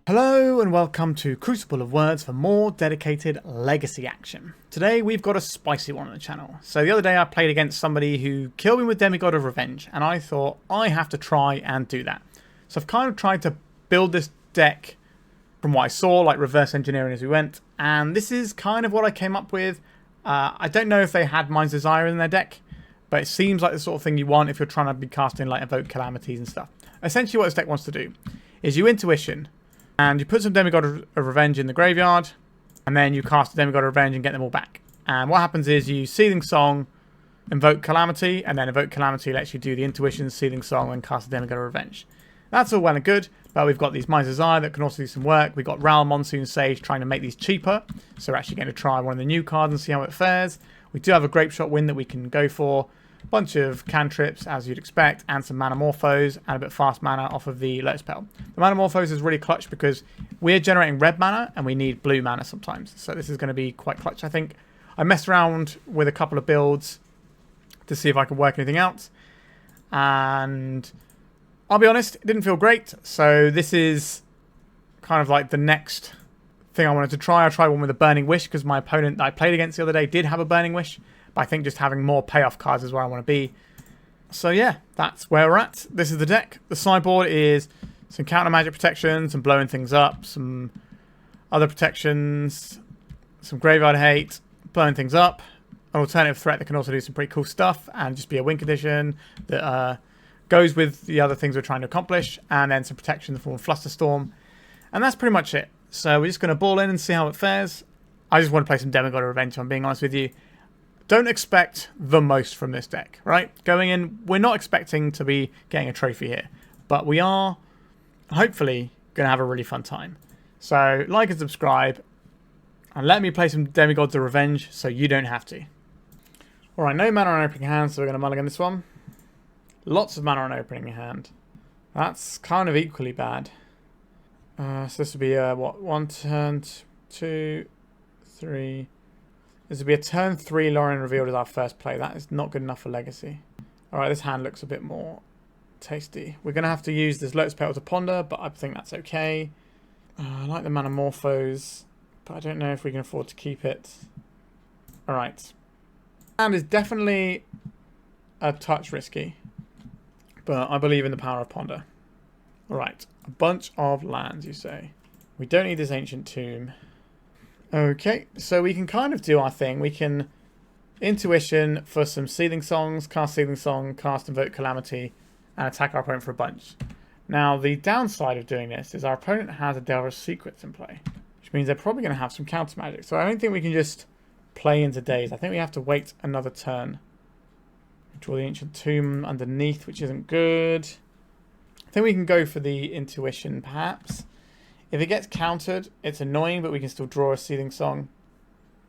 Hello and welcome to Crucible of Words for more dedicated legacy action. Today we've got a spicy one on the channel. So the other day I played against somebody who killed me with Demigod of Revenge, and I thought I have to try and do that. So I've kind of tried to build this deck from what I saw, like reverse engineering as we went, and this is kind of what I came up with. I don't know if they had Mind's Desire in their deck, but it seems like the sort of thing you want if you're trying to be casting like Invoke Calamities and stuff. Essentially what this deck wants to do is you Intuition, and you put some Demigod of Revenge in the graveyard, and then you cast a Demigod of Revenge and get them all back. And what happens is you Seething Song, Invoke Calamity, and then Invoke Calamity lets you do the Intuition, Seething Song, and cast a Demigod of Revenge. That's all well and good, but we've got these Mind's Desire that can also do some work. We've got Ral, Monsoon Sage trying to make these cheaper, so we're actually going to try one of the new cards and see how it fares. We do have a Grapeshot win that we can go for. Bunch of cantrips, as you'd expect, and some Manamorphose, and a bit fast mana off of the Lotus Petal. The Manamorphose is really clutch because we're generating red mana, and we need blue mana sometimes. So this is going to be quite clutch, I think. I messed around with a couple of builds to see if I could work anything out. And I'll be honest, it didn't feel great. So this is kind of like the next thing I wanted to try. I tried one with a Burning Wish because my opponent that I played against the other day did have a Burning Wish. But I think just having more payoff cards is where I want to be. So yeah, that's where we're at. This is the deck. The sideboard is some counter magic protection, some blowing things up, some other protections, some graveyard hate, blowing things up, an alternative threat that can also do some pretty cool stuff, and just be a win condition that goes with the other things we're trying to accomplish, and then some protection in the form of Flusterstorm. And that's pretty much it. So we're just going to ball in and see how it fares. I just want to play some Demigod of Revenge, if I'm being honest with you. Don't expect the most from this deck, right? Going in, we're not expecting to be getting a trophy here, but we are hopefully going to have a really fun time. So like and subscribe, and let me play some Demigods of Revenge so you don't have to. Alright, no mana on opening hand, so we're going to mulligan this one. Lots of mana on opening hand. That's kind of equally bad. So this would be, what, 1 turn, 2, 3... This would be a turn 3 Lórien Revealed as our first play. That is not good enough for Legacy. Alright, this hand looks a bit more tasty. We're going to have to use this Lotus Petal to ponder, but I think that's okay. I like the Manamorphose, but I don't know if we can afford to keep it. Alright. Hand is definitely a touch risky, but I believe in the power of ponder. Alright, a bunch of lands, you say. We don't need this Ancient Tomb. Okay, so we can kind of do our thing. We can Intuition for some Seething Songs, cast Seething Song, cast Invoke Calamity, and attack our opponent for a bunch. Now, the downside of doing this is our opponent has a Delver's Secrets in play, which means they're probably going to have some counter magic. So I don't think we can just play into Daze. I think we have to wait another turn. Draw the Ancient Tomb underneath, which isn't good. I think we can go for the Intuition, perhaps. If it gets countered, it's annoying, but we can still draw a Seething Song.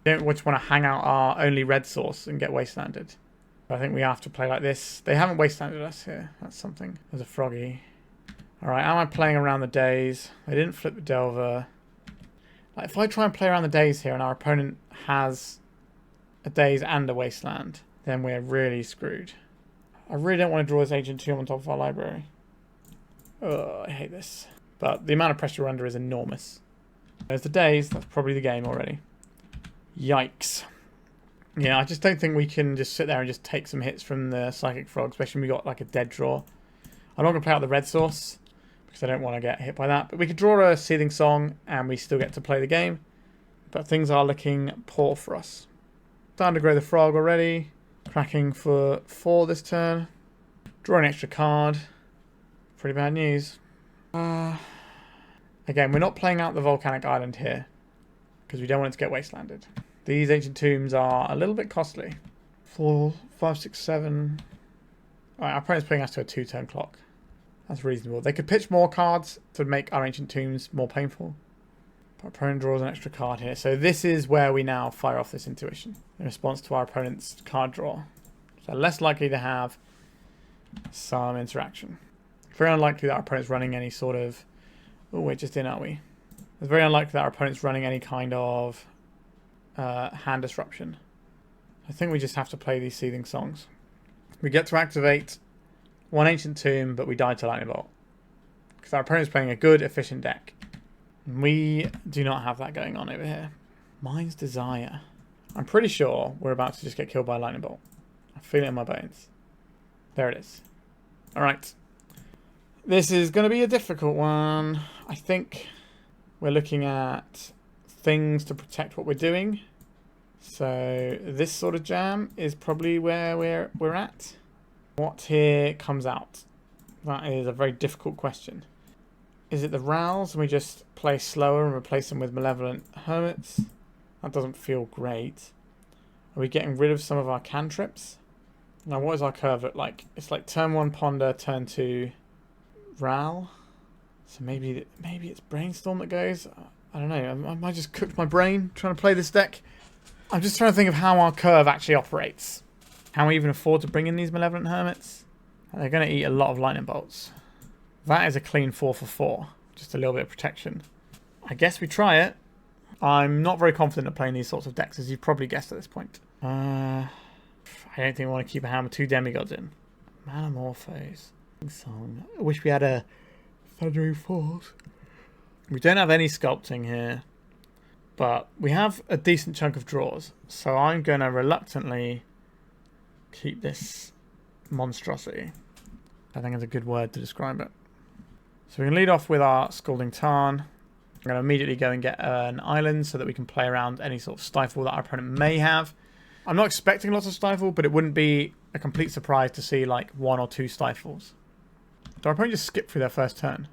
We don't just want to hang out our only red source and get wastelanded. I think we have to play like this. They haven't wastelanded us here. That's something. There's a Froggy. Alright, am I playing around the Daze? They didn't flip the Delver. Like, if I try and play around the Daze here and our opponent has a Daze and a Wasteland, then we're really screwed. I really don't want to draw this Ancient Tomb on top of our library. Oh, I hate this. But the amount of pressure we're under is enormous. There's the Daze. That's probably the game already. Yikes. Yeah, I just don't think we can just sit there and just take some hits from the Psychic Frog, especially when we got like a dead draw. I'm not going to play out the red source because I don't want to get hit by that. But we could draw a Seething Song and we still get to play the game. But things are looking poor for us. Starting to grow the Frog already. Cracking for 4 this turn. Draw an extra card. Pretty bad news. Again, we're not playing out the Volcanic Island here because we don't want it to get wastelanded. These Ancient Tombs are a little bit costly. 4, 5, 6, 7. Alright, our opponent's putting us to a 2-turn clock. That's reasonable. They could pitch more cards to make our Ancient Tombs more painful. Our opponent draws an extra card here. So this is where we now fire off this Intuition in response to our opponent's card draw. So less likely to have some interaction. Very unlikely that our opponent's running any sort of... Oh, we're just in, aren't we? It's very unlikely that our opponent's running any kind of hand disruption. I think we just have to play these Seething Songs. We get to activate one Ancient Tomb, but we die to Lightning Bolt. Because our opponent's playing a good, efficient deck. We do not have that going on over here. Mind's Desire. I'm pretty sure we're about to just get killed by a lightning bolt. I feel it in my bones. There it is. Alright. This is going to be a difficult one. I think we're looking at things to protect what we're doing. So this sort of jam is probably where we're at. What here comes out? That is a very difficult question. Is it the Rowls and we just play slower and replace them with Malevolent Hermits? That doesn't feel great. Are we getting rid of some of our cantrips? Now what does our curve look like? It's like turn 1 Ponder, turn 2 Ral. So maybe it's Brainstorm that goes. I don't know. I just cooked my brain trying to play this deck. I'm just trying to think of how our curve actually operates. Can we even afford to bring in these Malevolent Hermits? They're going to eat a lot of lightning bolts. That is a clean 4 for 4. Just a little bit of protection. I guess we try it. I'm not very confident at playing these sorts of decks, as you've probably guessed at this point. I don't think I want to keep a hand with 2 demigods in. Manamorphose. Song. I wish we had a Thundering Force. We don't have any sculpting here. But we have a decent chunk of draws. So I'm going to reluctantly keep this monstrosity. I think it's a good word to describe it. So we can lead off with our Scalding Tarn. I'm going to immediately go and get an island so that we can play around any sort of stifle that our opponent may have. I'm not expecting lots of stifle, but it wouldn't be a complete surprise to see like 1 or 2 stifles. Do our opponent just skip through their first turn?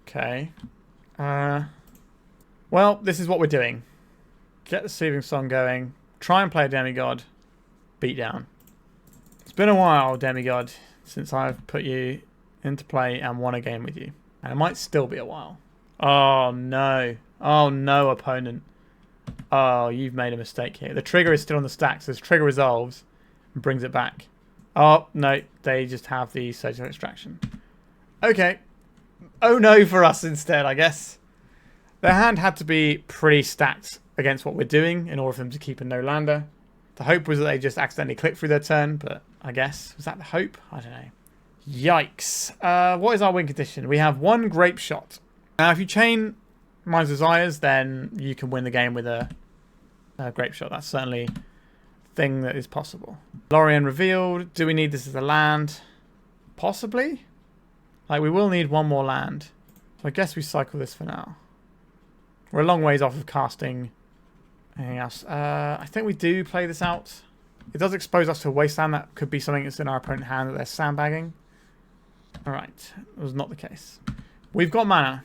Okay. Well, this is what we're doing. Get the Seething Song going. Try and play a Demigod. Beat down. It's been a while, Demigod, since I've put you into play and won a game with you. And it might still be a while. Oh, no. Oh, no, opponent. Oh, you've made a mistake here. The trigger is still on the stack, so this trigger resolves and brings it back. Oh, no. They just have the Surgical Extraction. Okay. Oh, no for us instead, I guess. Their hand had to be pretty stacked against what we're doing in order for them to keep a no-lander. The hope was that they just accidentally clicked through their turn, but I guess. Was that the hope? I don't know. Yikes. What is our win condition? We have 1 Grapeshot. Now, if you chain Mind's Desires, then you can win the game with a Grapeshot. That's certainly a thing that is possible. Lórien Revealed. Do we need this as a land? Possibly. Like, we will need 1 more land. So I guess we cycle this for now. We're a long ways off of casting anything else. I think we do play this out. It does expose us to a wasteland. That could be something that's in our opponent's hand that they're sandbagging. Alright, that was not the case. We've got mana.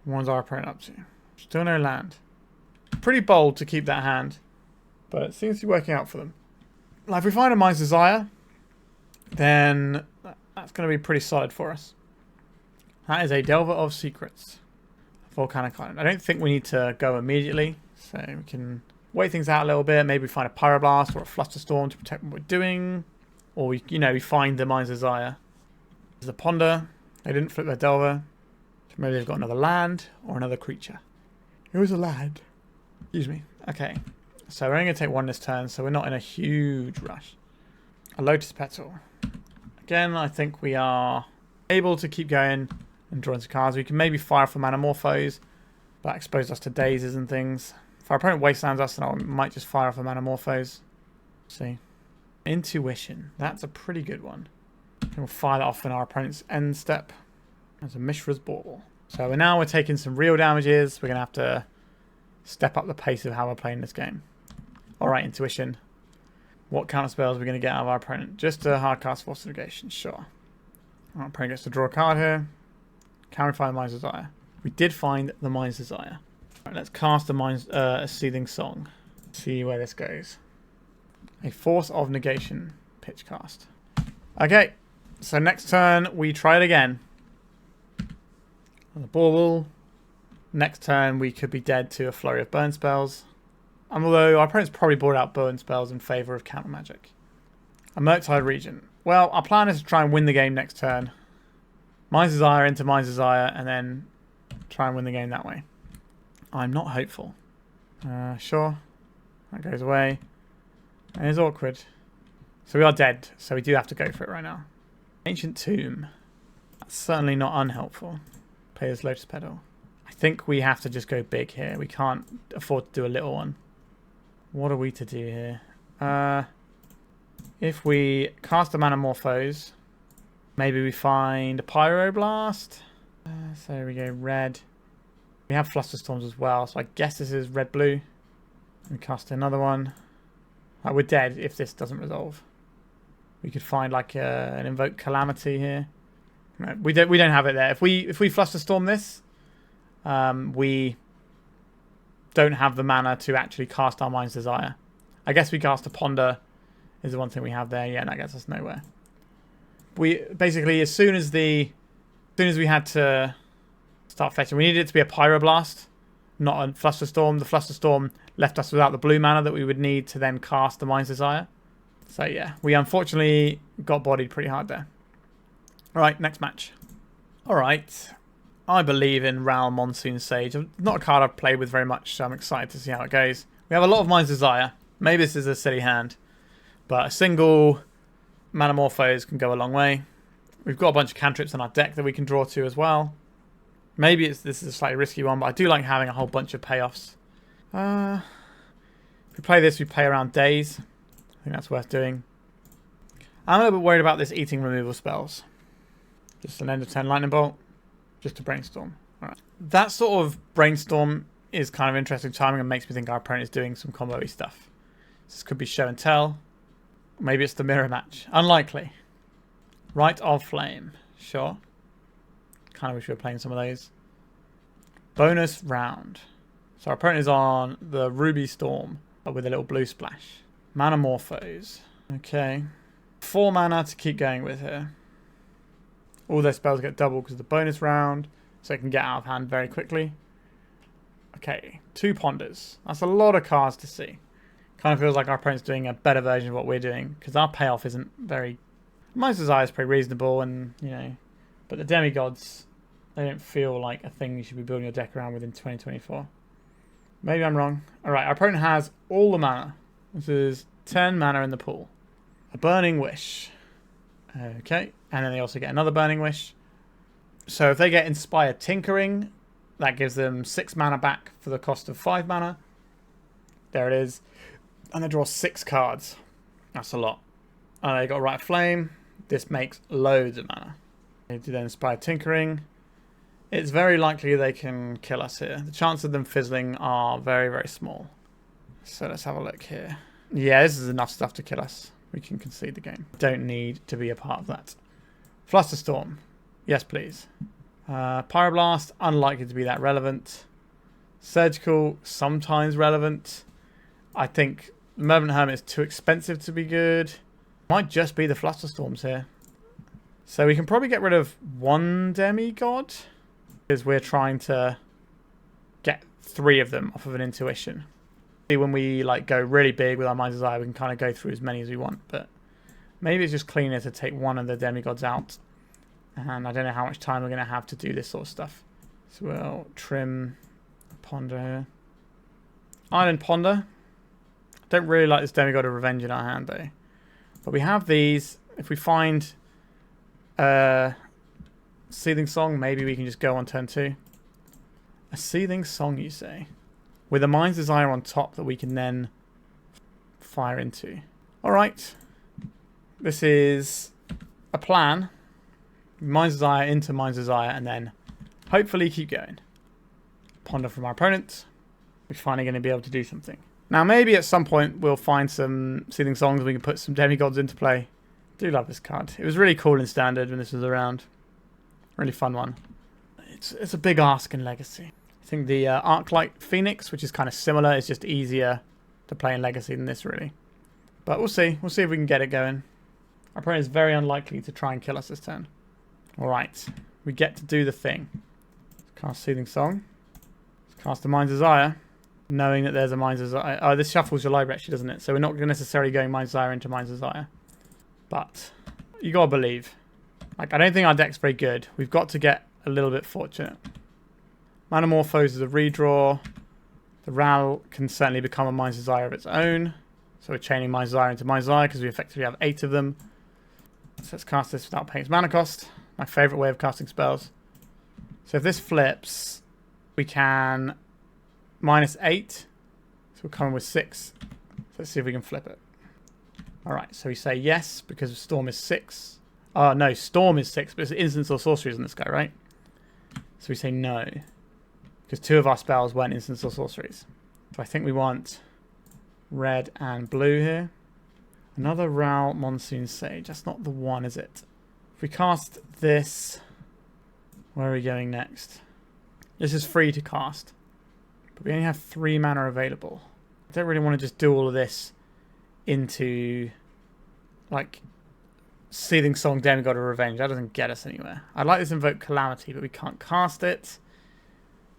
What's our opponent up to? Still no land. Pretty bold to keep that hand, but it seems to be working out for them. Like, if we find a Mind's Desire, then that's going to be pretty solid for us. That is a Delver of Secrets. Volcanic Island. I don't think we need to go immediately, so we can wait things out a little bit. Maybe find a Pyroblast or a Flusterstorm to protect what we're doing, or we find the Mind's Desire. There's a Ponder. They didn't flip their Delver, so maybe they've got another land or another creature. It was a land. Excuse me. Okay, so we're only going to take 1 this turn, so we're not in a huge rush. A Lotus Petal. Again, I think we are able to keep going and drawing some cards. We can maybe fire for Manamorphose. That exposes us to dazes and things. If our opponent wastelands us, then I might just fire for Manamorphose. See. Intuition. That's a pretty good one. And we'll fire that off in our opponent's end step. As a Mishra's Bauble. So we're taking some real damages. We're going to have to step up the pace of how we're playing this game. Alright, Intuition. What counter spells are we going to get out of our opponent? Just a hard cast Force of Negation. Sure. Our opponent gets to draw a card here. Can we find the Mind's Desire? We did find the Mind's Desire. Right, let's cast a Seething Song. See where this goes. A Force of Negation pitch cast. Okay, so next turn we try it again. On the Bauble. Next turn we could be dead to a flurry of burn spells. Although our opponent's probably brought out burn spells in favour of counter magic. A Murktide Regent. Well, our plan is to try and win the game next turn. Mind's Desire into Mind's Desire, and then try and win the game that way. I'm not hopeful. Sure. That goes away. And it's awkward. So we are dead, so we do have to go for it right now. Ancient Tomb. That's certainly not unhelpful. Play this Lotus Petal. I think we have to just go big here. We can't afford to do a little one. What are we to do here? If we cast a Manamorphose, maybe we find a Pyroblast. So there we go, red. We have Flusterstorms as well, so I guess this is red-blue. We cast another one. We're dead if this doesn't resolve. We could find like an Invoke Calamity here. No, we don't have it there. If we Flusterstorm this, we don't have the mana to actually cast our Mind's Desire. I guess we cast a Ponder is the one thing we have there. Yeah, and that gets us nowhere. We basically, as soon as we had to start fetching, we needed it to be a Pyroblast, not a Flusterstorm. The Flusterstorm left us without the blue mana that we would need to then cast the Mind's Desire. So yeah, we unfortunately got bodied pretty hard there. Alright, next match. Alright, I believe in Ral Monsoon Sage. Not a card I've played with very much, so I'm excited to see how it goes. We have a lot of Mind's Desire. Maybe this is a silly hand, but a single Manamorphose can go a long way. We've got a bunch of cantrips in our deck that we can draw to as well. Maybe this is a slightly risky one, but I do like having a whole bunch of payoffs. If we play this, we play around Days. I think that's worth doing. I'm a little bit worried about this eating removal spells. Just an end of turn lightning bolt. Just a brainstorm. Alright. That sort of brainstorm is kind of interesting timing and makes me think our opponent is doing some combo-y stuff. This could be show and tell. Maybe it's the mirror match. Unlikely. Rite of Flame. Sure. Kind of wish we were playing some of those. Bonus round. So our opponent is on the Ruby Storm, but with a little blue splash. Manamorphose. Okay. 4 mana to keep going with here. All their spells get doubled because of the bonus round, so it can get out of hand very quickly. Okay, 2 Ponders. That's a lot of cards to see. Kind of feels like our opponent's doing a better version of what we're doing, because our payoff isn't very... Mind's Desire is pretty reasonable, and, you know... But the Demigods, they don't feel like a thing you should be building your deck around with in 2024. Maybe I'm wrong. Alright, our opponent has all the mana. This is 10 mana in the pool. A Burning Wish. Okay, and then they also get another Burning Wish. So if they get Inspired Tinkering, that gives them 6 mana back for the cost of 5 mana. There it is. And they draw 6 cards. That's a lot. They got Rite of Flame. This makes loads of mana. They do then Inspired Tinkering. It's very likely they can kill us here. The chances of them fizzling are very, very small. So let's have a look here. Yeah, this is enough stuff to kill us. We can concede the game. Don't need to be a part of that. Flusterstorm. Yes, please. Pyroblast. Unlikely to be that relevant. Surgical. Sometimes relevant. I think Malevolent Hermit is too expensive to be good. Might just be the Flusterstorms here. So we can probably get rid of 1 Demigod. Because we're trying to get 3 of them off of an intuition. When we like go really big with our Mind's Desire, we can kind of go through as many as we want. But maybe it's just cleaner to take 1 of the Demigods out. And I don't know how much time we're going to have to do this sort of stuff. So we'll trim Ponder here. Island Ponder. Don't really like this Demigod of Revenge in our hand though. But we have these. If we find Seething Song, maybe we can just go on turn 2. A Seething Song, you say? With a Mind's Desire on top that we can then fire into. Alright. This is a plan. Mind's Desire into Mind's Desire and then hopefully keep going. Ponder from our opponent. We're finally going to be able to do something. Now maybe at some point we'll find some Seething Songs and we can put some Demigods into play. I do love this card. It was really cool in Standard when this was around. Really fun one. It's a big ask in Legacy. I think the Arclight Phoenix, which is kind of similar, is just easier to play in Legacy than this, really. But we'll see. We'll see if we can get it going. Our opponent is very unlikely to try and kill us this turn. Alright. We get to do the thing. Let's cast Seething Song. Let's cast a Mind's Desire. Knowing that there's a Mind's Desire. Oh, this shuffles your library, actually, doesn't it? So we're not necessarily going Mind's Desire into Mind's Desire. But you gotta believe. Like, I don't think our deck's very good. We've got to get a little bit fortunate. Manamorphose is a redraw. The Ral can certainly become a Mind's Desire of its own. So we're chaining Mind's Desire into Mind's Desire because we effectively have 8 of them. So let's cast this without paying its mana cost. My favourite way of casting spells. So if this flips, we can -8. So we're coming with 6. So let's see if we can flip it. Alright, so we say yes because Storm is 6. Oh, no, Storm is 6, but it's instants or sorceries on this guy, right? So we say no. Because 2 of our spells weren't instants or sorceries. So I think we want red and blue here. Another Ral Monsoon Sage. That's not the one, is it? If we cast this, where are we going next? This is free to cast. But we only have 3 mana available. I don't really want to just do all of this into, like, Seething Song, Demigod of Revenge. That doesn't get us anywhere. I'd like this Invoke Calamity, but we can't cast it.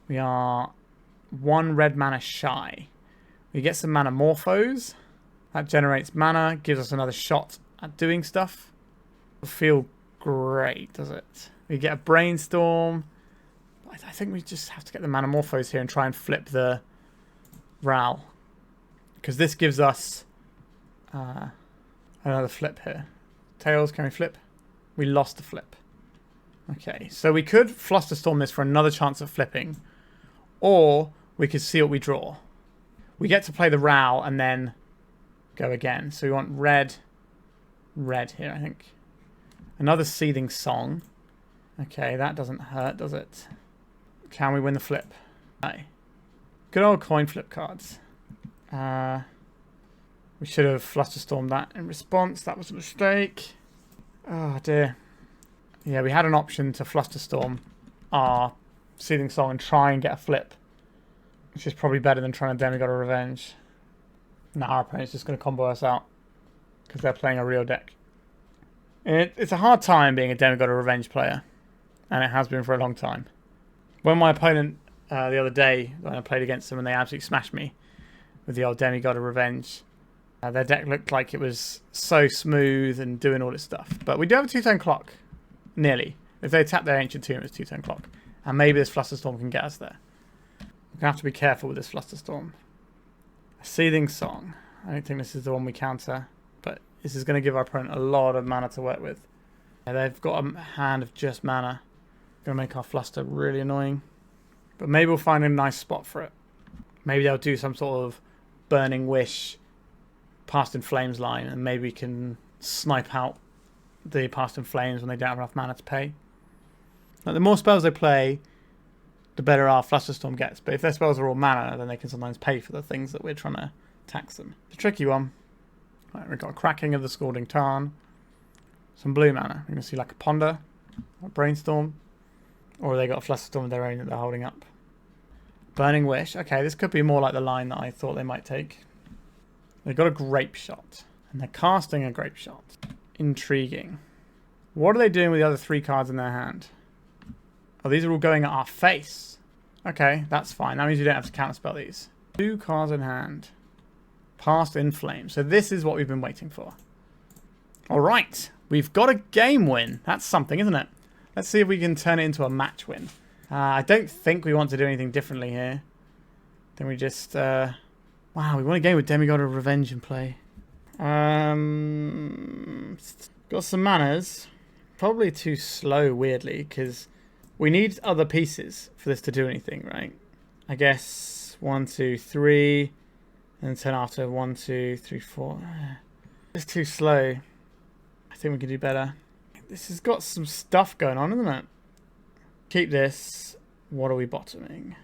We are 1 red mana shy. We get some Manamorphose. That generates mana, gives us another shot at doing stuff. It'll feel great, does it? We get a Brainstorm. I think we just have to get the Manamorphose here and try and flip the Ral. Because this gives us another flip here. Tails, can we flip? We lost the flip. Okay, so we could Flusterstorm this for another chance of flipping. Or we could see what we draw. We get to play the Ral and then go again. So we want red here, I think. Another Seething Song. Okay, that doesn't hurt, does it? Can we win the flip? No. Good old coin flip cards. We should have Flusterstormed that in response. That was a mistake. Oh, dear. Yeah, we had an option to Flusterstorm our Seething Song and try and get a flip. Which is probably better than trying to Demigod of Revenge. Now our opponent's just going to combo us out. Because they're playing a real deck. It's a hard time being a Demigod of Revenge player. And it has been for a long time. When my opponent the other day, when I played against them and they absolutely smashed me with the old Demigod of Revenge, their deck looked like it was so smooth and doing all this stuff. But we do have a 2-turn clock. Nearly. If they tap their Ancient Tomb, it's 2-turn clock. And maybe this Flusterstorm can get us there. We're going to have to be careful with this Flusterstorm. A Seething Song. I don't think this is the one we counter. But this is going to give our opponent a lot of mana to work with. Yeah, they've got a hand of just mana. Going to make our Fluster really annoying. But maybe we'll find a nice spot for it. Maybe they'll do some sort of Burning Wish, Past in Flames line, and maybe we can snipe out the Past in Flames when they don't have enough mana to pay. Like, the more spells they play, the better our Flusterstorm gets. But if their spells are all mana, then they can sometimes pay for the things that we're trying to tax them. It's a tricky one. Right, we've got a Cracking of the Scalding Tarn. Some blue mana. We're going to see like a Ponder, a Brainstorm, or they got a Flusterstorm of their own that they're holding up. Burning Wish. Okay, this could be more like the line that I thought they might take. They've got a Grapeshot. And they're casting a Grapeshot. Intriguing. What are they doing with the other 3 cards in their hand? Oh, these are all going at our face. Okay, that's fine. That means you don't have to counterspell these. 2 cards in hand. Past in Flames. So this is what we've been waiting for. Alright. We've got a game win. That's something, isn't it? Let's see if we can turn it into a match win. I don't think we want to do anything differently here. Then we just... wow, we won a game with Demigod of Revenge in play. Got some manners. Probably too slow, weirdly, because we need other pieces for this to do anything, right? I guess 1, 2, 3, and turn after 1, 2, 3, 4. It's too slow. I think we can do better. This has got some stuff going on, isn't it? Keep this. What are we bottoming?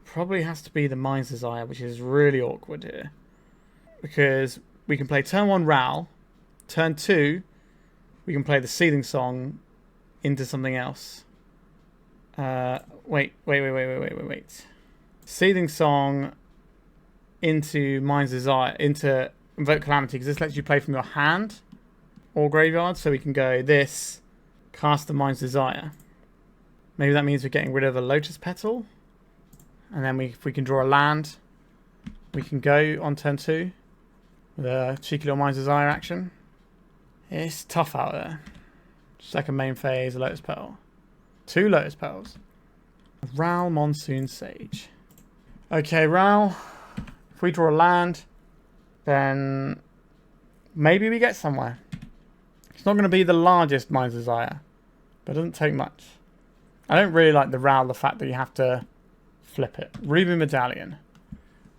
Probably has to be the Mind's Desire, which is really awkward here. Because we can play turn 1 Ral. Turn 2, we can play the Seething Song into something else. Wait. Seething Song into Mind's Desire, into Invoke Calamity, because this lets you play from your hand or graveyard. So we can go this, cast the Mind's Desire. Maybe that means we're getting rid of a Lotus Petal. And then if we can draw a land, we can go on turn 2 with a cheeky little Mind's Desire action. It's tough out there. Second main phase, a Lotus Petal. 2 Lotus Petals. Ral Monsoon Sage. Okay, Ral. If we draw a land, then maybe we get somewhere. It's not going to be the largest Mind's Desire, but it doesn't take much. I don't really like the Ral, the fact that you have to Flip it. Ruby Medallion.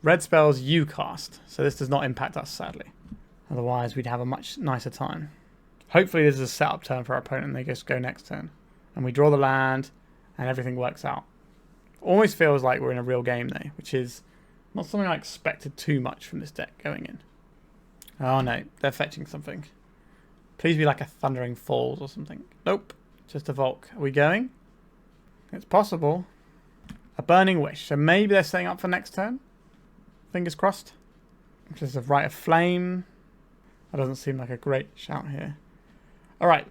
Red spells you cast, so this does not impact us, sadly. Otherwise, we'd have a much nicer time. Hopefully, this is a setup turn for our opponent and they just go next turn. And we draw the land, and everything works out. Almost feels like we're in a real game, though, which is not something I expected too much from this deck going in. Oh, no. They're fetching something. Please be like a Thundering Falls or something. Nope. Just a Volk. Are we going? It's possible. A Burning Wish. So maybe they're setting up for next turn. Fingers crossed. Just a Rite of Flame. That doesn't seem like a great shout here. Alright.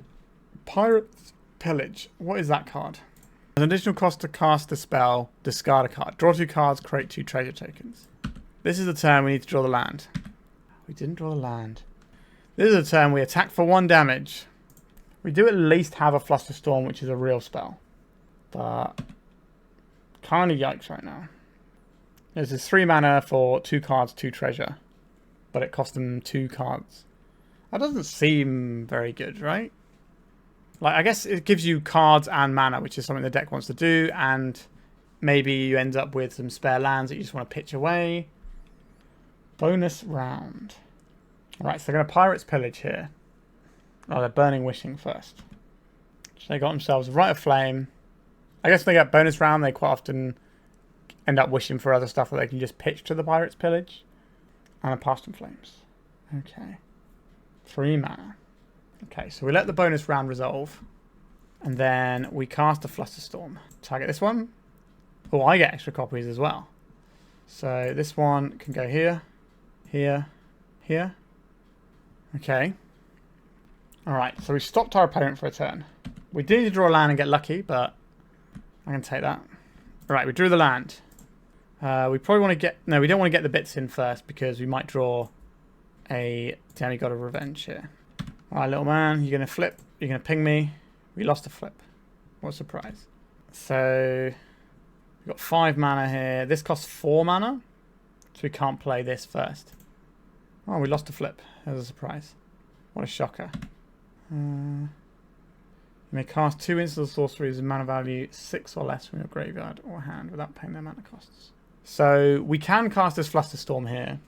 Pirate's Pillage. What is that card? An additional cost to cast a spell, discard a card. Draw 2 cards, create 2 treasure tokens. This is the turn we need to draw the land. We didn't draw the land. This is the turn we attack for 1 damage. We do at least have a Flusterstorm, which is a real spell. But kind of yikes right now. This is 3 mana for 2 cards, 2 treasure. But it cost them 2 cards. That doesn't seem very good, right? Like, I guess it gives you cards and mana, which is something the deck wants to do. And maybe you end up with some spare lands that you just want to pitch away. Bonus round. Alright, so they're going to Pirate's Pillage here. Oh, they're Burning Wishing first. So they got themselves a Rite of Flame. I guess when they get bonus round, they quite often end up wishing for other stuff that they can just pitch to the Pirate's Pillage. And a Past in Flames. Okay. 3 mana. Okay, so we let the bonus round resolve. And then we cast a Flusterstorm. Target this one. Oh, I get extra copies as well. So this one can go here, here, here. Okay. Alright, so we stopped our opponent for a turn. We did need to draw a land and get lucky, but I can take that. Alright, we drew the land. We probably want to get... No, we don't want to get the bits in first because we might draw a Demigod of Revenge here. Alright, little man, you're going to flip. You're going to ping me. We lost a flip. What a surprise. So, we've got 5 mana here. This costs 4 mana, so we can't play this first. Oh, we lost a flip. That was a surprise. What a shocker. You may cast 2 instant sorceries with mana value 6 or less from your graveyard or hand without paying their mana costs. So we can cast this Flusterstorm here,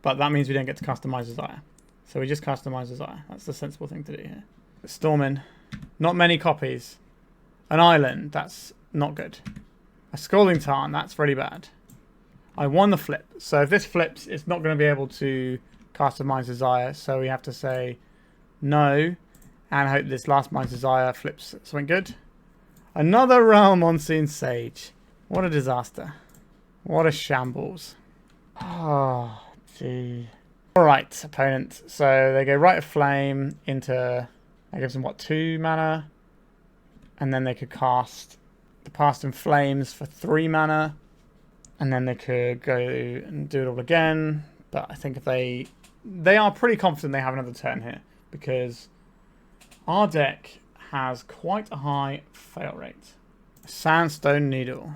but that means we don't get to customize Desire. So we just customize Desire. That's the sensible thing to do here. Storming. Not many copies. An island. That's not good. A Scalding Tarn. That's really bad. I won the flip. So if this flips, it's not going to be able to customize Desire. So we have to say no. And hope this last Mind's Desire flips something good. Another Realm Monsoon Sage. What a disaster. What a shambles. Oh, gee. Alright, opponent. So they go Rite of Flame into... That gives them, what, 2 mana? And then they could cast the Past in Flames for 3 mana. And then they could go and do it all again. But I think if they... They are pretty confident they have another turn here. Because... Our deck has quite a high fail rate. Sandstone Needle.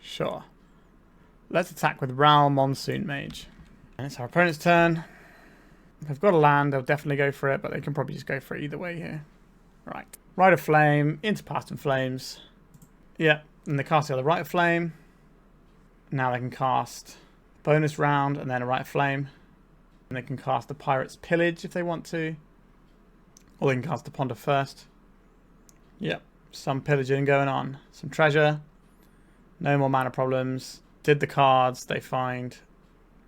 Sure. Let's attack with Realm Monsoon Mage. And it's our opponent's turn. If they've got a land, they'll definitely go for it, but they can probably just go for it either way here. Right. Rite of Flame into Past in Flames. Yeah, and they cast the other Rite of Flame. Now they can cast bonus round and then a Rite of Flame. And they can cast the Pirate's Pillage if they want to. Or they can cast the Ponder first. Yep, some pillaging going on. Some treasure. No more mana problems. Did the cards they find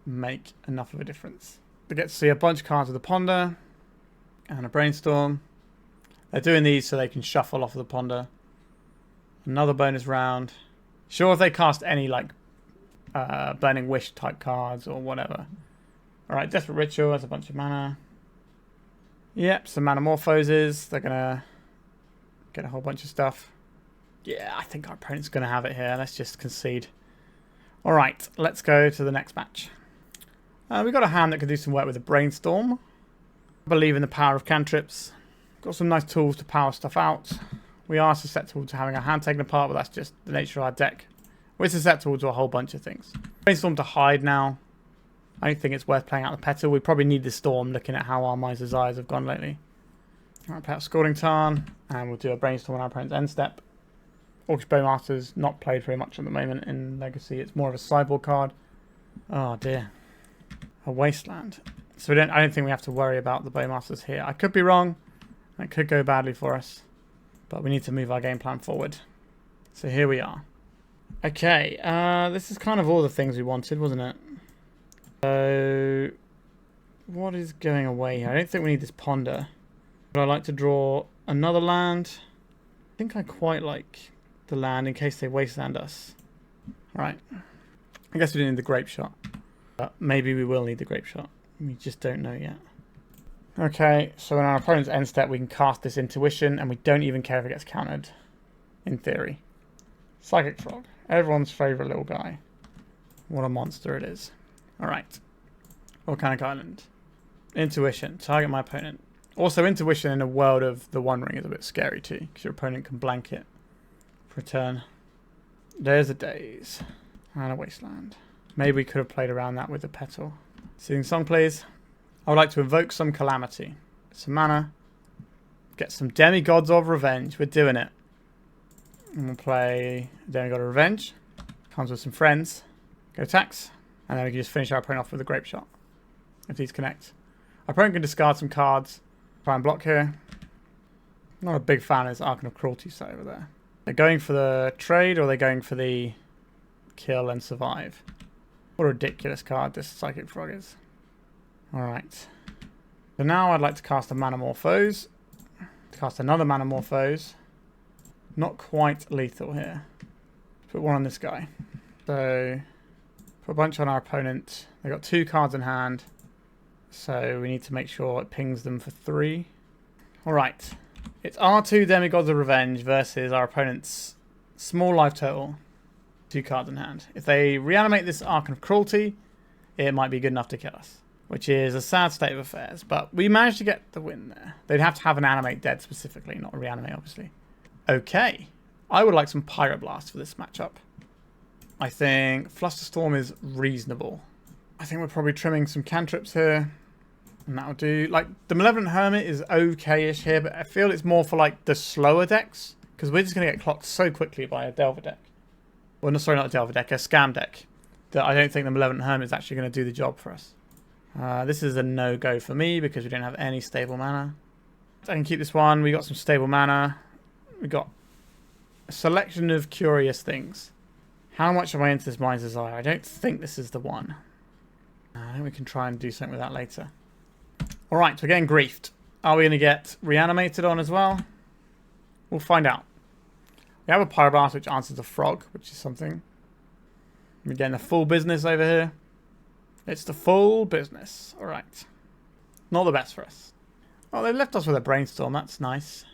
make enough of a difference. They get to see a bunch of cards with a Ponder and a Brainstorm. They're doing these so they can shuffle off of the Ponder. Another bonus round. Sure, if they cast any like Burning Wish type cards or whatever. Alright, Desperate Ritual has a bunch of mana. Yep, some Manamorphoses. They're going to get a whole bunch of stuff. Yeah, I think our opponent's going to have it here. Let's just concede. Alright, let's go to the next match. We've got a hand that can do some work with a Brainstorm. I believe in the power of cantrips. Got some nice tools to power stuff out. We are susceptible to having our hand taken apart, but that's just the nature of our deck. We're susceptible to a whole bunch of things. Brainstorm to hide now. I don't think it's worth playing out the Petal. We probably need the Storm, looking at how our Mind's Desires have gone lately. Alright, play out Scalding Tarn, and we'll do a Brainstorm on our opponent's end step. Orcish Bowmaster's not played very much at the moment in Legacy. It's more of a sideboard card. Oh dear. A Wasteland. So I don't think we have to worry about the Bowmasters here. I could be wrong. It could go badly for us. But we need to move our game plan forward. So here we are. Okay, this is kind of all the things we wanted, wasn't it? So, what is going away here? I don't think we need this Ponder. But I'd like to draw another land. I think I quite like the land in case they wasteland us. Alright. I guess we didn't need the Grapeshot. But maybe we will need the Grapeshot. We just don't know yet. Okay, so in our opponent's end step we can cast this Intuition and we don't even care if it gets countered. In theory. Psychic Frog. Everyone's favourite little guy. What a monster it is. Alright. Volcanic Island. Intuition. Target my opponent. Also, Intuition in a world of the One Ring is a bit scary too, because your opponent can blank it for a turn. There's a Daze. And a Wasteland. Maybe we could have played around that with the Petal. Seething Song, please. I would like to invoke some Calamity. Some mana. Get some Demigods of Revenge. We're doing it. And we'll play Demigod of Revenge. Comes with some friends. Go attacks. And then we can just finish our opponent off with a Grapeshot. If these connect. Our opponent can discard some cards. Try and block here. Not a big fan of this Archon of Cruelty set over there. They're going for the trade or they're going for the kill and survive. What a ridiculous card this Psychic Frog is. Alright. So now I'd like to cast a Manamorphose. Cast another Manamorphose. Not quite lethal here. Put one on this guy. So, put a bunch on our opponent. They've got 2 cards in hand. So we need to make sure it pings them for 3. Alright. It's our 2 Demigods of Revenge versus our opponent's small life total. 2 cards in hand. If they reanimate this Archon of Cruelty, it might be good enough to kill us. Which is a sad state of affairs. But we managed to get the win there. They'd have to have an animate dead specifically, not a reanimate obviously. Okay. I would like some Pyroblast for this matchup. I think Flusterstorm is reasonable. I think we're probably trimming some cantrips here. And that'll do. Like, the Malevolent Hermit is okay-ish here, but I feel it's more for, like, the slower decks. Because we're just going to get clocked so quickly by a Delver deck. Well, no, sorry, not a Delver deck, a Scam deck. That I don't think the Malevolent Hermit is actually going to do the job for us. This is a no-go for me because we don't have any stable mana. I can keep this one. We got some stable mana. We got a selection of curious things. How much am I into this Mind's Desire? I don't think this is the one. I think we can try and do something with that later. Alright, we're getting griefed. Are we going to get reanimated on as well? We'll find out. We have a Pyroblast which answers the frog, which is something. We're getting the full business over here. It's the full business. Alright. Not the best for us. Oh, they left us with a Brainstorm. That's nice.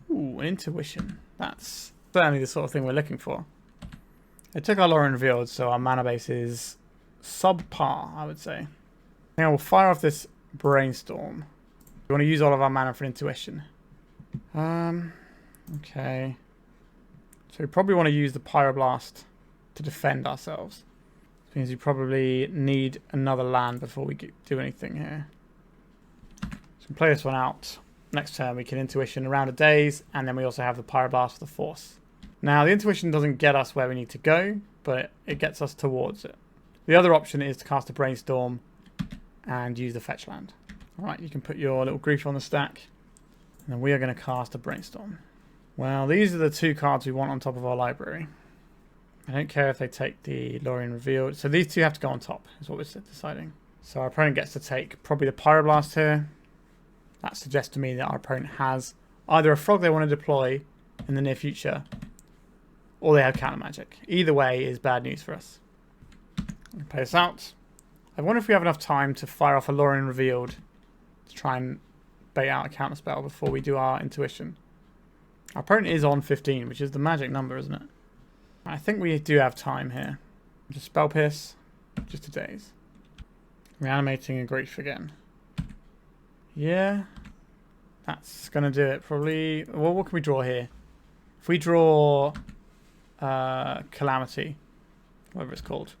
Ooh, an Intuition. That's certainly the sort of thing we're looking for. They took our Lórien Revealed, so our mana base is subpar, I would say. I think I will fire off this Brainstorm. We want to use all of our mana for Intuition. Okay. So we probably want to use the Pyroblast to defend ourselves. Which means we probably need another land before we do anything here. So we play this one out. Next turn we can Intuition around a Daze, and then we also have the Pyroblast for the Force. Now the Intuition doesn't get us where we need to go, but it gets us towards it. The other option is to cast a Brainstorm and use the fetch land. Alright, you can put your little grief on the stack. And then we are going to cast a Brainstorm. Well, these are the 2 cards we want on top of our library. I don't care if they take the Lórien Revealed. So these 2 have to go on top, is what we're deciding. So our opponent gets to take probably the Pyroblast here. That suggests to me that our opponent has either a frog they want to deploy in the near future, or they have counter magic. Either way is bad news for us. Play this out. I wonder if we have enough time to fire off a Lórien Revealed to try and bait out a counter spell before we do our Intuition. Our opponent is on 15, which is the magic number, isn't it? I think we do have time here. Just Spell Pierce, just a Daze. Reanimating a Grief again. Yeah, that's going to do it. Probably. Well, what can we draw here? If we draw Calamity, whatever it's called,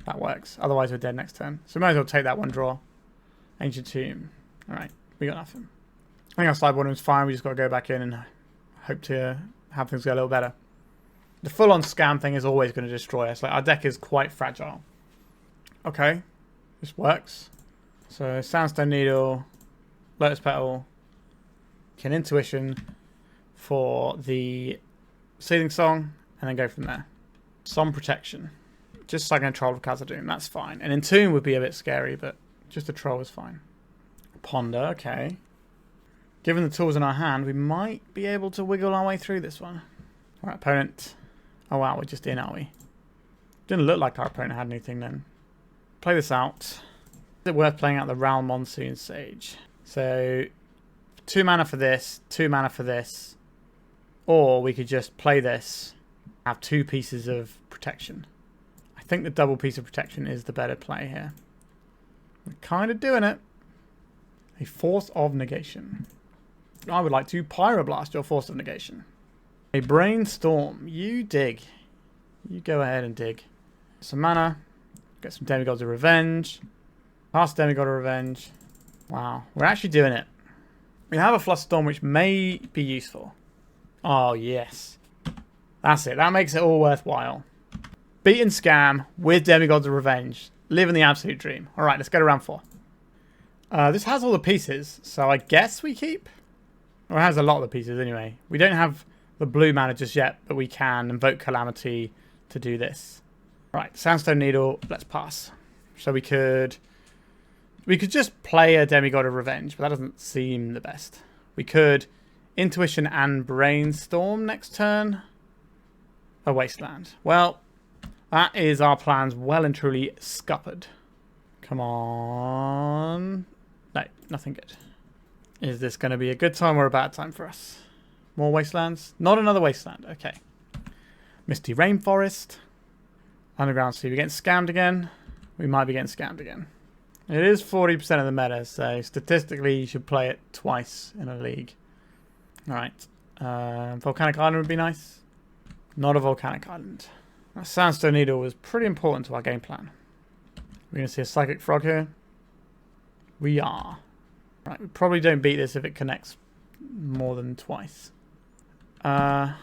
that works. Otherwise, we're dead next turn. So we might as well take that one draw. Ancient Tomb. Alright, we got nothing. I think our sideboard is fine. We just got to go back in and hope to have things go a little better. The full-on scam thing is always going to destroy us. Like, our deck is quite fragile. Okay. This works. So, Sandstone Needle, Lotus Petal, can Intuition for the Seething Song, and then go from there. Some protection. Just like a troll of Khazad-dûm, that's fine. An Entomb would be a bit scary, but just a troll is fine. Ponder, okay. Given the tools in our hand, we might be able to wiggle our way through this one. Alright, opponent. Oh wow, we're just in, are we? Didn't look like our opponent had anything then. Play this out. Is it worth playing out the Realm Monsoon Sage? So, 2 mana for this, 2 mana for this. Or we could just play this, have 2 pieces of protection. I think the double piece of protection is the better play here. We're kind of doing it. A Force of Negation. I would like to Pyroblast your Force of Negation. A Brainstorm. You dig. You go ahead and dig. Some mana. Get some Demigods of Revenge. Past Demigod of Revenge. Wow. We're actually doing it. We have a Flusterstorm which may be useful. Oh, yes. That's it. That makes it all worthwhile. Beat and scam with Demigods of Revenge. Living the absolute dream. Alright, let's go to round 4. This has all the pieces, so I guess we keep. Or it has a lot of the pieces anyway. We don't have the blue mana just yet, but we can Invoke Calamity to do this. Right, Sandstone Needle, let's pass. So we could just play a Demigod of Revenge, but that doesn't seem the best. We could Intuition and Brainstorm next turn. A Wasteland. Well, that is our plans well and truly scuppered. Come on. No, nothing good. Is this going to be a good time or a bad time for us? More Wastelands? Not another Wasteland. Okay. Misty Rainforest. Underground Sea. We're getting scammed again. We might be getting scammed again. It is 40% of the meta, so statistically you should play it twice in a league. Alright. Volcanic Island would be nice. Not a Volcanic Island. That Sandstone Needle was pretty important to our game plan. We're going to see a Psychic Frog here. We are. Right, we probably don't beat this if it connects more than twice. Well.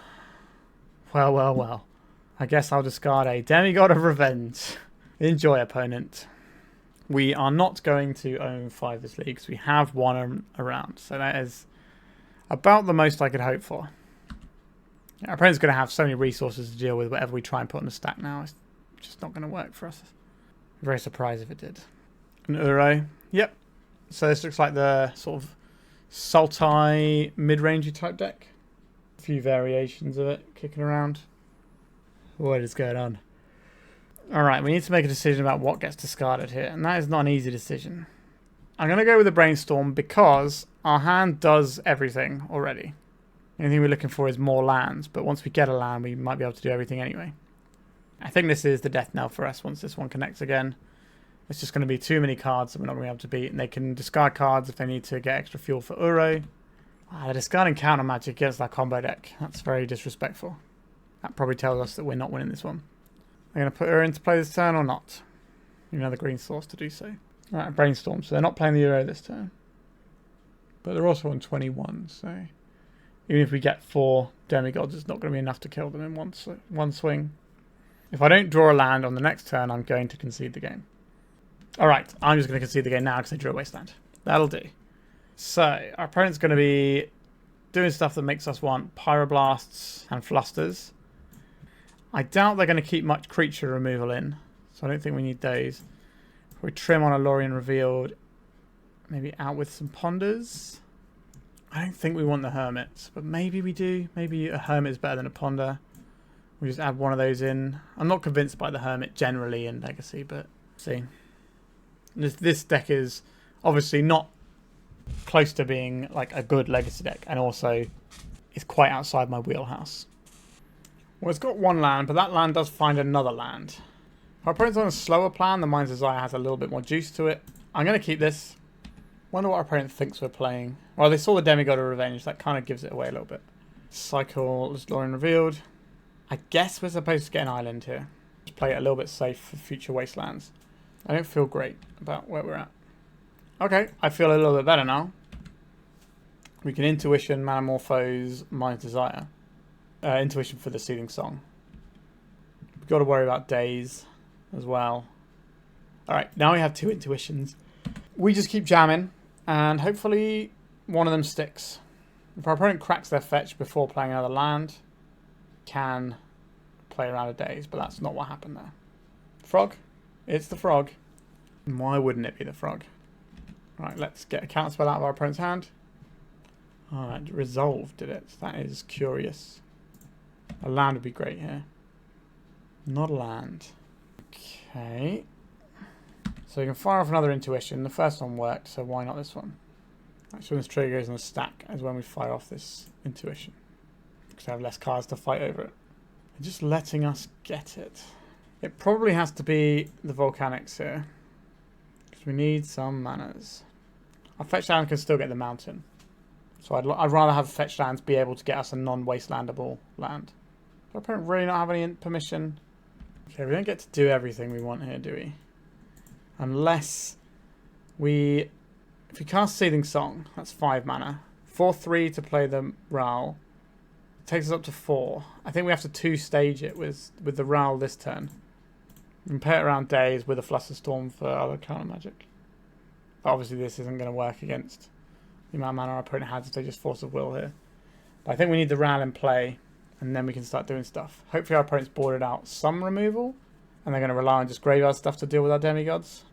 I guess I'll discard a Demigod of Revenge. Enjoy, opponent. We are not going to own 5 this league because we have one around. So that is about the most I could hope for. Our opponent's going to have so many resources to deal with whatever we try and put on the stack now. It's just not going to work for us. I'm very surprised if it did. An Uro. Yep. So this looks like the sort of Sultai mid-rangey type deck. A few variations of it kicking around. What is going on? Alright, we need to make a decision about what gets discarded here. And that is not an easy decision. I'm going to go with the Brainstorm because our hand does everything already. The only thing we're looking for is more lands. But once we get a land, we might be able to do everything anyway. I think this is the death knell for us once this one connects again. It's just going to be too many cards that we're not going to be able to beat. And they can discard cards if they need to get extra fuel for Uro. They're discarding counter magic against our combo deck. That's very disrespectful. That probably tells us that we're not winning this one. Are going to put Uro into play this turn or not? Another green source to do so. Alright, Brainstorm. So they're not playing the Uro this turn. But they're also on 21, so even if we get 4 Demigods, it's not going to be enough to kill them in one swing. If I don't draw a land on the next turn, I'm going to concede the game. Alright, I'm just going to concede the game now because I drew a Wasteland. That'll do. So, our opponent's going to be doing stuff that makes us want Pyroblasts and Flusters. I doubt they're going to keep much creature removal in, so I don't think we need those. If we trim on a Lórien Revealed, maybe out with some Ponders. I don't think we want the Hermits, but maybe we do. Maybe a Hermit is better than a Ponder. We just add one of those in. I'm not convinced by the Hermit generally in Legacy, but see. This deck is obviously not close to being like a good Legacy deck, and also is quite outside my wheelhouse. Well, it's got one land, but that land does find another land. Our opponent's on a slower plan. The Mind's Desire has a little bit more juice to it. I'm going to keep this. Wonder what our opponent thinks we're playing. Well, they saw the Demigod of Revenge. That kind of gives it away a little bit. Cycle is Lórien Revealed. I guess we're supposed to get an island here. Just play it a little bit safe for future Wastelands. I don't feel great about where we're at. Okay, I feel a little bit better now. We can Intuition, Manamorphose, Mind's Desire. Intuition for the Seething Song. We've got to worry about days as well. Alright, now we have 2 intuitions. We just keep jamming, and hopefully one of them sticks. If our opponent cracks their fetch before playing another land, can play around a daze, but that's not what happened there. Frog? It's the frog. Why wouldn't it be the frog? Alright, let's get a counterspell out of our opponent's hand. Alright, resolve did it. That is curious. A land would be great here. Not a land. Okay. So you can fire off another intuition. The first one worked, so why not this one? Actually, when this trigger goes on the stack is when we fire off this intuition. Because I have less cards to fight over it. They're just letting us get it. It probably has to be the Volcanics here. Because we need some manas. Our fetch land can still get the mountain. So I'd rather have fetch lands be able to get us a non-wastelandable land. Does our opponent really not have any permission? Okay, we don't get to do everything we want here, do we? Unless we... If we cast Seething Song, that's 5 mana. 4/3 to play the Ral. It takes us up to 4. I think we have to 2-stage it with the Ral this turn. We can play it around days with a Flusterstorm for other counter magic. But obviously this isn't going to work against the amount of mana our opponent has if they just Force of Will here. But I think we need the Ral in play, and then we can start doing stuff. Hopefully our opponent's boarded out some removal, and they're going to rely on just graveyard stuff to deal with our demigods.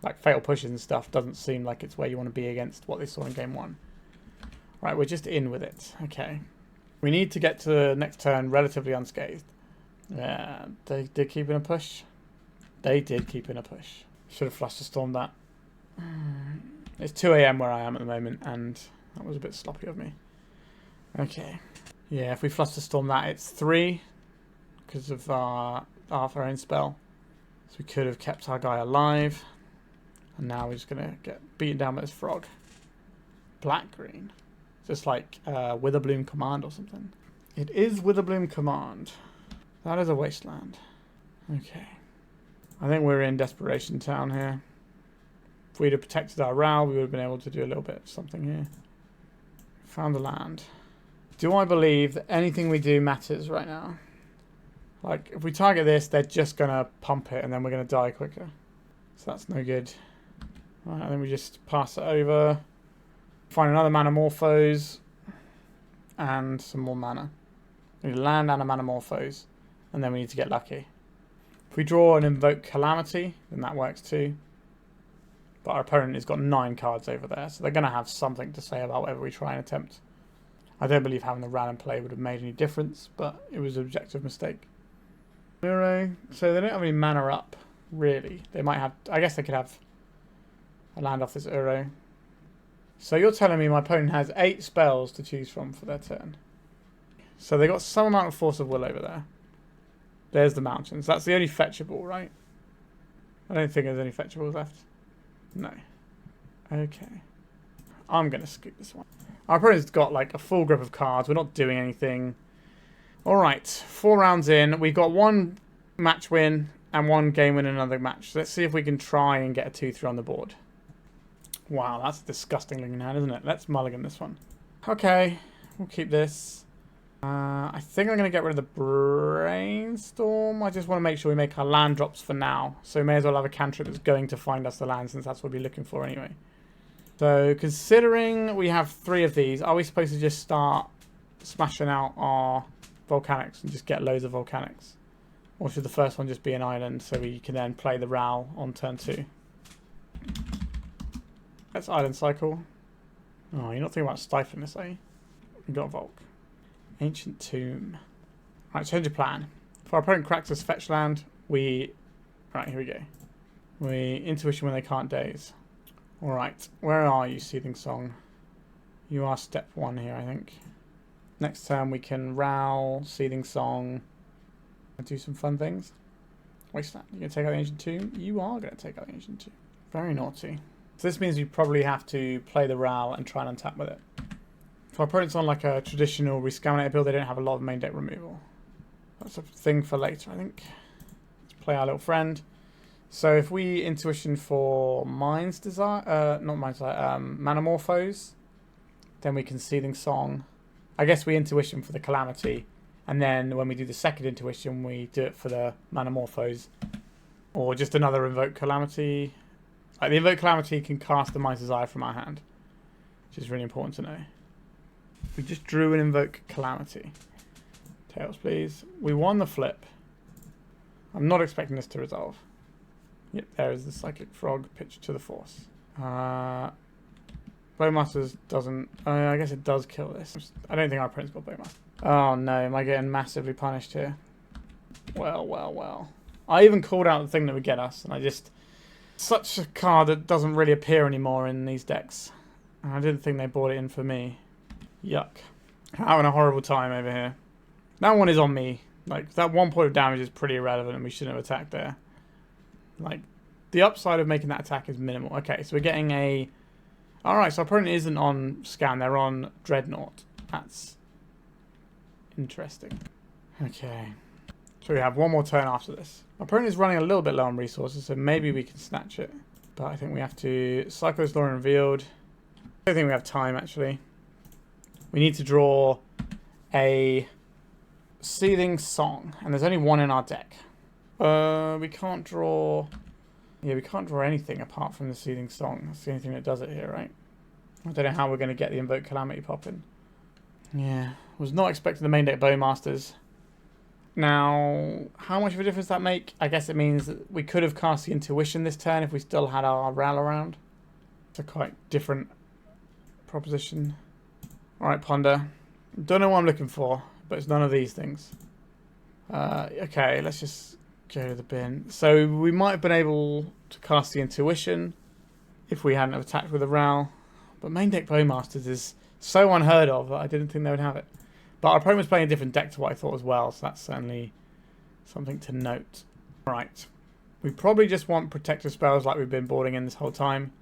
Like Fatal Pushes and stuff doesn't seem like it's where you want to be against what they saw in game 1. Right, we're just in with it. Okay. We need to get to the next turn relatively unscathed. Yeah, they did keep in a push. They did keep in a push. Should have Flusterstormed that. It's 2 AM where I am at the moment, and that was a bit sloppy of me. Okay. Yeah, if we Flusterstorm that, it's 3 because of our own spell. So we could have kept our guy alive. And now we're just going to get beaten down by this frog. Black-green. Just like Witherbloom Command or something. It is Witherbloom Command. That is a wasteland. Okay. I think we're in Desperation Town here. If we'd have protected our Ral, we would have been able to do a little bit of something here. Found the land. Do I believe that anything we do matters right now? Like, if we target this, they're just going to pump it and then we're going to die quicker. So that's no good. Right, and then we just pass it over. Find another Manamorphose. And some more mana. We need land and a Manamorphose. And then we need to get lucky. If we draw an Invoke Calamity, then that works too. But our opponent has got 9 cards over there, so they're going to have something to say about whatever we try and attempt. I don't believe having the Ral in play would have made any difference, but it was an objective mistake. Uro, so they don't have any mana up, really. They might have, I guess they could have a land off this Uro. So you're telling me my opponent has 8 spells to choose from for their turn. So they got some amount of Force of Will over there. There's the mountains. That's the only fetchable, right? I don't think there's any fetchables left. No. Okay. I'm going to skip this one. Our opponent's got like a full grip of cards. We're not doing anything. Alright, 4 rounds in. We've got 1 match win and 1 game win in another match. So let's see if we can try and get a 2-3 on the board. Wow, that's a disgusting looking hand, isn't it? Let's mulligan this one. Okay, we'll keep this. I think I'm going to get rid of the Brainstorm. I just want to make sure we make our land drops for now. So we may as well have a cantrip that's going to find us the land, since that's what we're looking for anyway. So considering we have 3 of these, are we supposed to just start smashing out our Volcanics and just get loads of Volcanics? Or should the first one just be an island so we can then play the Ral on turn 2? Let's island cycle. Oh, you're not thinking about stifling this, are you? We got a Volk. Ancient Tomb. Right, change of plan. If our opponent cracks us fetch land, we... Right, here we go. We intuition when they can't daze. Alright, where are you, Seething Song? You are step 1 here, I think. Next turn we can Ral, Seething Song, and do some fun things. Wasteland. You're going to take out the Ancient Tomb? You are going to take out the Ancient Tomb. Very naughty. So this means we probably have to play the Ral and try and untap with it. If our opponent's on like a traditional Rescaminator build, they don't have a lot of main deck removal. That's a thing for later, I think. Let's play our little friend. So if we intuition for Mind's Desire, not Mind's Desire, Manamorphose, then we can Seething Song. I guess we intuition for the Calamity And then when we do the second Intuition, we do it for the Manamorphose. Or just another Invoke Calamity. Like the Invoke Calamity can cast the Mind's Desire from our hand, which is really important to know. We just drew an Invoke Calamity. Tails, please. We won the flip. I'm not expecting this to resolve. Yep, there is the Cyclic Frog pitched to the Force. Bowmasters doesn't... I guess it does kill this. I don't think our opponent's got Bowmaster. Oh no, am I getting massively punished here? Well, well, well. I even called out the thing that would get us, and I just... Such a card that doesn't really appear anymore in these decks. And I didn't think they brought it in for me. Yuck. Having a horrible time over here. That one is on me. Like, that 1 point of damage is pretty irrelevant, and we shouldn't have attacked there. Like, the upside of making that attack is minimal. Okay, so we're getting a... Alright, so our opponent isn't on Scan, they're on Dreadnought. That's interesting. Okay. So we have one more turn after this. Our opponent is running a little bit low on resources, so maybe we can snatch it. But I think we have to cycle this Lórien Revealed. I don't think we have time, actually. We need to draw a Seething Song, and there's only one in our deck. We can't draw... Yeah, we can't draw anything apart from the Seething Song. That's the only thing that does it here, right? I don't know how we're going to get the Invoke Calamity popping. Yeah, was not expecting the main deck Bowmasters. Now, how much of a difference does that make? I guess it means that we could have cast the Intuition this turn if we still had our Ral around. It's a quite different proposition. Alright, Ponder. Don't know what I'm looking for, but it's none of these things. Okay, let's just go to the bin. So we might have been able to cast the Intuition if we hadn't have attacked with a Ral. But main deck Bowmasters is so unheard of that I didn't think they would have it. But our opponent was playing a different deck to what I thought as well, so that's certainly something to note. Right. We probably just want protective spells like we've been boarding in this whole time.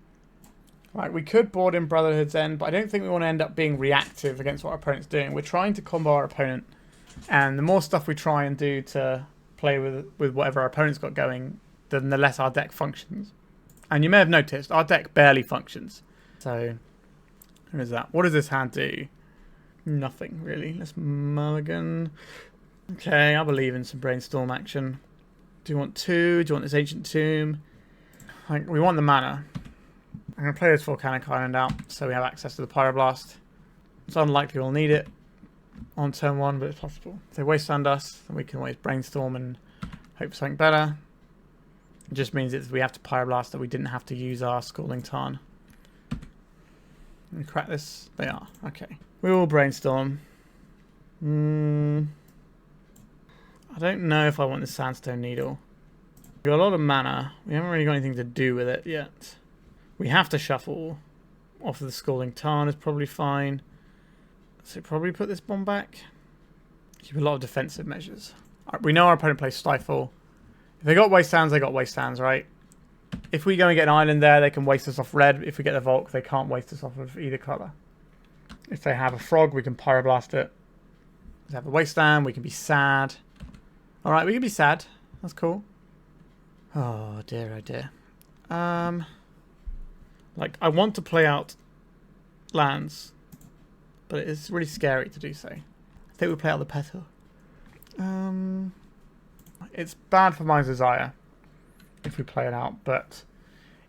Like, we could board in Brotherhood's End, but I don't think we want to end up being reactive against what our opponent's doing. We're trying to combo our opponent, and the more stuff we try and do to play with whatever our opponent's got going, then the less our deck functions. And you may have noticed, our deck barely functions. So, there is that. What does this hand do? Nothing, really. Let's mulligan. Okay, I believe in some Brainstorm action. Do you want two? Do you want this Ancient Tomb? Like, we want the mana. I'm going to play this Volcanic Island out so we have access to the Pyroblast. It's unlikely we'll need it on turn 1, but it's possible. If they wasteland us, then we can always Brainstorm and hope for something better. It just means that we have to Pyroblast, that we didn't have to use our Scalding Tarn. And crack this? They are. Okay. We will Brainstorm. I don't know if I want the Sandstone Needle. We've got a lot of mana. We haven't really got anything to do with it yet. We have to shuffle. Off of the Scalding Tarn is probably fine. So probably put this bomb back. Keep a lot of defensive measures. We know our opponent plays Stifle. If they got Wastelands, they got Wastelands, right? If we go and get an island there, they can waste us off red. If we get the Volk, they can't waste us off of either colour. If they have a Frog, we can Pyroblast it. If they have a Wasteland, we can be sad. Alright, we can be sad. That's cool. Oh dear, oh dear. Like, I want to play out lands, but it's really scary to do so. I think we play out the Petal. It's bad for Mind's Desire if we play it out, but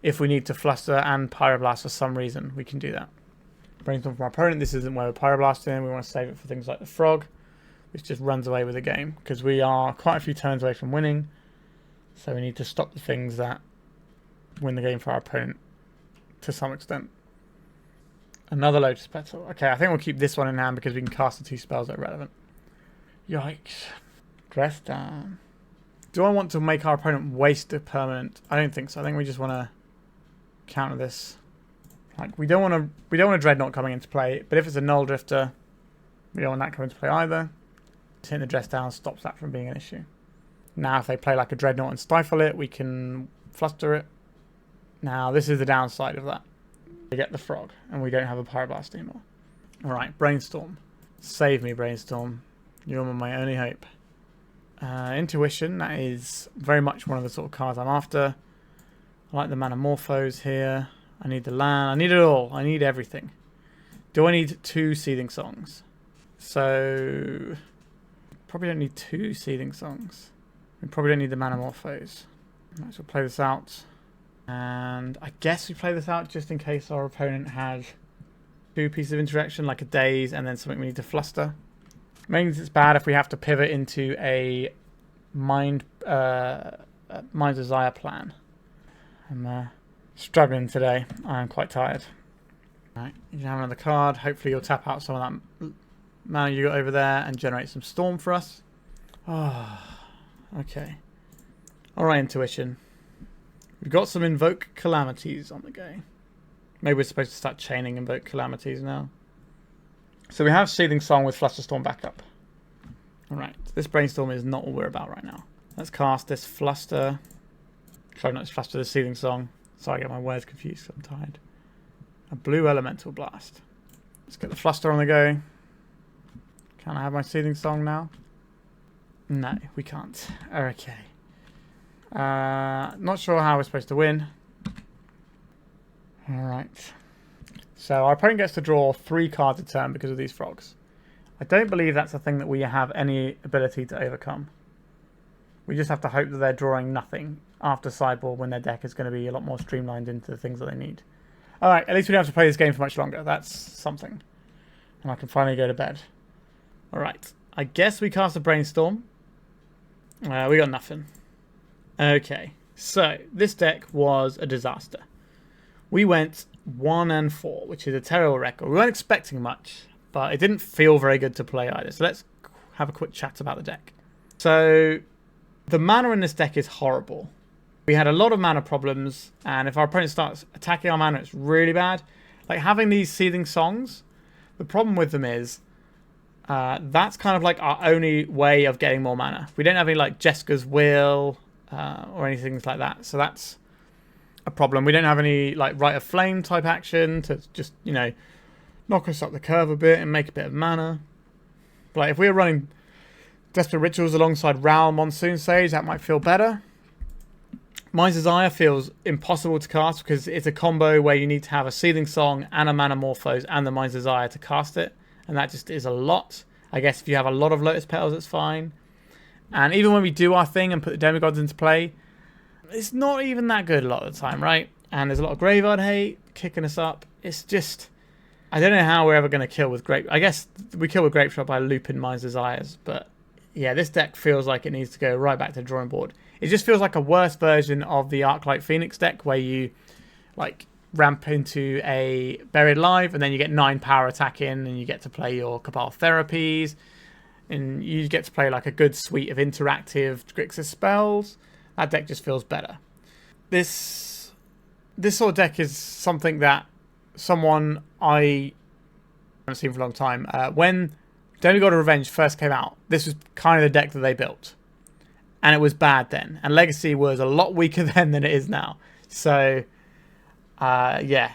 if we need to Fluster and Pyroblast for some reason, we can do that. Brainstorm from our opponent. This isn't where we're Pyroblasting. We want to save it for things like the Frog, which just runs away with the game, because we are quite a few turns away from winning, so we need to stop the things that win the game for our opponent to some extent. Another Lotus Petal. Okay, I think we'll keep this one in hand because we can cast the 2 spells that are relevant. Yikes. Dress down. Do I want to make our opponent waste a permanent? I don't think so. I think we just want to counter this. Like, we don't want a Dreadnought coming into play, but if it's a Null Drifter, we don't want that coming into play either. Hitting the dress down stops that from being an issue. Now, if they play like a Dreadnought and Stifle it, we can Fluster it. Now, this is the downside of that. We get the Frog, and we don't have a Pyroblast anymore. Alright, Brainstorm. Save me, Brainstorm. You're my only hope. Intuition, that is very much one of the sort of cards I'm after. I like the Manamorphose here. I need the land. I need it all. I need everything. Do I need 2 Seething Songs? So Probably don't need 2 Seething Songs. We probably don't need the Manamorphose. Right, so we'll play this out. And I guess we play this out just in case our opponent has 2 pieces of interaction, like a Daze and then something we need to fluster. Means it's bad if we have to pivot into a Mind's Desire plan. I'm struggling today. I'm quite tired. Right, you can have another card. Hopefully you'll tap out some of that mana you got over there and generate some storm for us. Oh, okay. Alright, Intuition. We've got some Invoke Calamities on the go. Maybe we're supposed to start chaining Invoke Calamities now. So we have Seething Song with Flusterstorm backup. Alright, this Brainstorm is not what we're about right now. Let's cast this Fluster. Sorry, not this Fluster, this Seething Song. Sorry, I get my words confused, I'm tired. A blue Elemental Blast. Let's get the Fluster on the go. Can I have my Seething Song now? No, we can't. Okay. Not sure how we're supposed to win. Alright. So our opponent gets to draw 3 cards a turn because of these frogs. I don't believe that's a thing that we have any ability to overcome. We just have to hope that they're drawing nothing after sideboard when their deck is going to be a lot more streamlined into the things that they need. Alright, at least we don't have to play this game for much longer. That's something. And I can finally go to bed. Alright, I guess we cast a Brainstorm. We got nothing. Okay, so this deck was a disaster. We went 1-4, which is a terrible record. We weren't expecting much, but it didn't feel very good to play either. So let's have a quick chat about the deck. So the mana in this deck is horrible. We had a lot of mana problems, and if our opponent starts attacking our mana, it's really bad. Like having these Seething Songs, the problem with them is that's kind of like our only way of getting more mana. We don't have any like Jeska's Will or anything like that, so that's a problem. We don't have any like Rite of Flame type action to just, you know, knock us up the curve a bit and make a bit of mana. But like if we were running Desperate Rituals alongside Ral Monsoon Sage, that might feel better. Mind's Desire feels impossible to cast because it's a combo where you need to have a Seething Song and a Manamorphose and the Mind's Desire to cast it, and that just is a lot. I guess if you have a lot of Lotus Petals, it's fine. And even when we do our thing and put the Demigods into play, it's not even that good a lot of the time, right? And there's a lot of Graveyard hate kicking us up. It's just, I don't know how we're ever going to kill with Grape. I guess we kill with Grapeshot by looping Mind's Desires, but yeah, this deck feels like it needs to go right back to the drawing board. It just feels like a worse version of the Arclight Phoenix deck where you like ramp into a Buried Alive and then you get 9 power attack in and you get to play your Cabal Therapies and you get to play like a good suite of interactive Grixis spells. That deck just feels better. This sort of deck is something that someone I haven't seen for a long time. When Demigod of Revenge first came out, this was kind of the deck that they built. And it was bad then. And Legacy was a lot weaker then than it is now. So, yeah,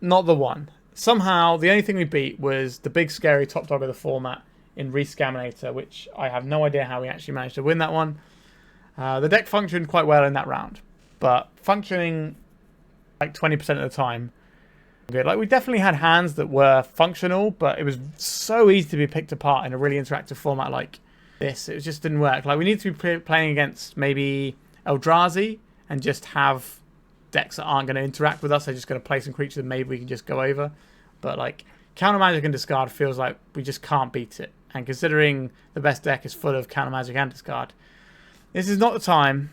not the one. Somehow, the only thing we beat was the big scary top dog of the format in Rescaminator, which I have no idea how we actually managed to win that one. The deck functioned quite well in that round, but functioning like 20% of the time, good. Like we definitely had hands that were functional, but it was so easy to be picked apart in a really interactive format like this. It just didn't work. Like we need to be playing against maybe Eldrazi and just have decks that aren't going to interact with us. They're just going to play some creatures and maybe we can just go over. But like Counter Magic and Discard feels like we just can't beat it. And considering the best deck is full of Counter Magic and Discard, this is not the time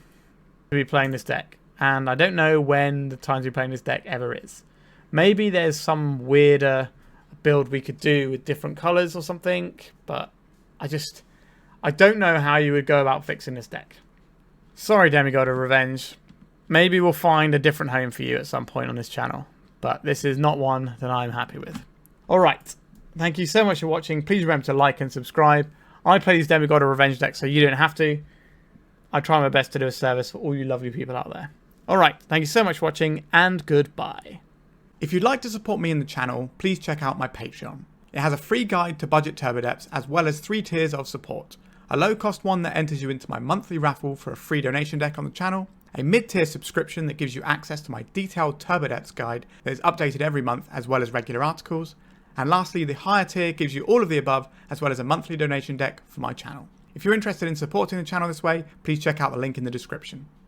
to be playing this deck. And I don't know when the time to be playing this deck ever is. Maybe there's some weirder build we could do with different colours or something. But I don't know how you would go about fixing this deck. Sorry, Demigod of Revenge. Maybe we'll find a different home for you at some point on this channel. But this is not one that I'm happy with. Alright. Thank you so much for watching. Please remember to like and subscribe. I play these Demigod of Revenge decks so you don't have to. I try my best to do a service for all you lovely people out there. Alright, thank you so much for watching, and goodbye. If you'd like to support me in the channel, please check out my Patreon. It has a free guide to budget turbo depths, as well as 3 tiers of support. A low-cost one that enters you into my monthly raffle for a free donation deck on the channel, a mid-tier subscription that gives you access to my detailed turbo depths guide that is updated every month, as well as regular articles, And lastly, the higher tier gives you all of the above, as well as a monthly donation deck for my channel. If you're interested in supporting the channel this way, please check out the link in the description.